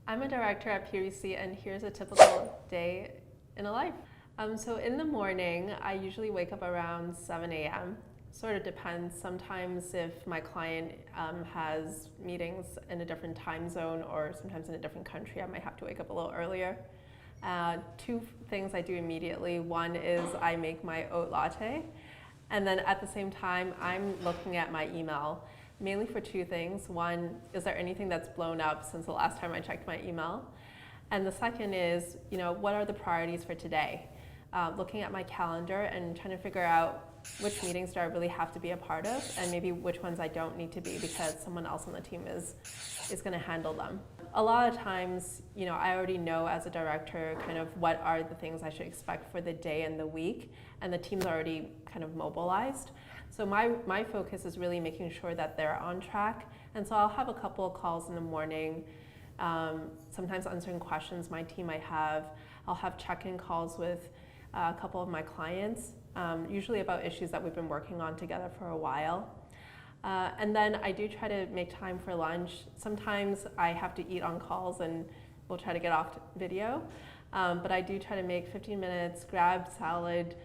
I'm a director at PwC, and here's a typical day in a life. So in the morning, I usually wake up around 7 a.m. Sort of depends. Sometimes if my client has meetings in a different time zone or sometimes in a different country, I might have to wake up a little earlier. Two things I do immediately. One is I make my oat latte, and then at the same time, I'm looking at my email, mainly for two things. One, is there anything that's blown up since the last time I checked my email? And the second is, what are the priorities for today? Looking at my calendar and trying to figure out which meetings do I really have to be a part of, and maybe which ones I don't need to be because someone else on the team is going to handle them. A lot of times, I already know as a director kind of what are the things I should expect for the day and the week, and the team's already kind of mobilized. So my focus is really making sure that they're on track, and so I'll have a couple of calls in the morning, sometimes answering questions my team might have. I'll have check-in calls with a couple of my clients, usually about issues that we've been working on together for a while. And then I do try to make time for lunch. Sometimes I have to eat on calls and we'll try to get off video. But I do try to make 15 minutes, grab salad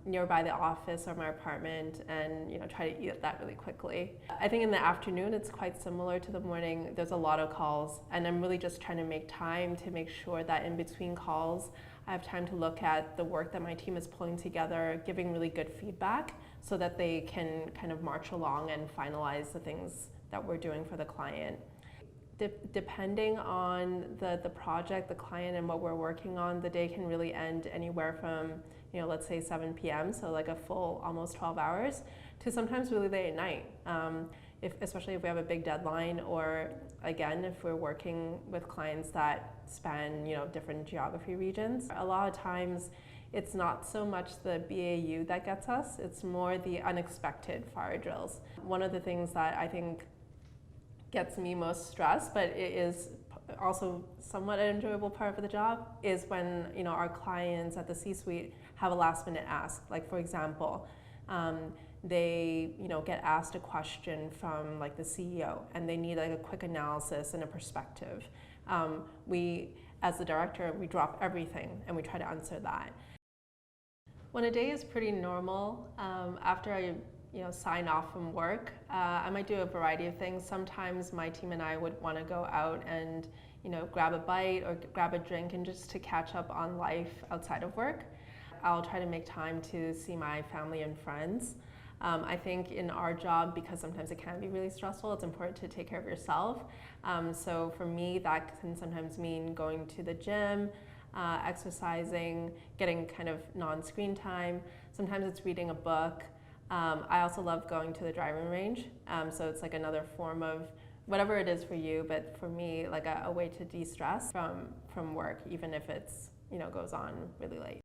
nearby the office or my apartment, and try to eat that really quickly. I think in the afternoon it's quite similar to the morning. There's a lot of calls, and I'm really just trying to make time to make sure that in between calls I have time to look at the work that my team is pulling together, giving really good feedback so that they can kind of march along and finalize the things that we're doing for the client. Depending on the project, the client, and what we're working on, the day can really end anywhere from, let's say 7 p.m., so like a full almost 12 hours, to sometimes really late at night. Especially if we have a big deadline, or again, if we're working with clients that span, different geography regions. A lot of times, it's not so much the BAU that gets us, it's more the unexpected fire drills. One of the things that I think gets me most stressed, but it is also somewhat an enjoyable part of the job, is when our clients at the C-suite have a last minute ask. Like, for example, they get asked a question from like the CEO, and they need like a quick analysis and a perspective. We, as the director, we drop everything and we try to answer that. When a day is pretty normal, after I sign off from work, I might do a variety of things. Sometimes my team and I would want to go out and grab a bite or grab a drink, and just to catch up on life outside of work. I'll try to make time to see my family and friends. I think in our job, because sometimes it can be really stressful, it's important to take care of yourself. So for me, that can sometimes mean going to the gym, exercising, getting kind of non-screen time. Sometimes it's reading a book. I also love going to the driving range. So it's like another form of whatever it is for you, but for me, like a way to de-stress from work, even if it's goes on really late.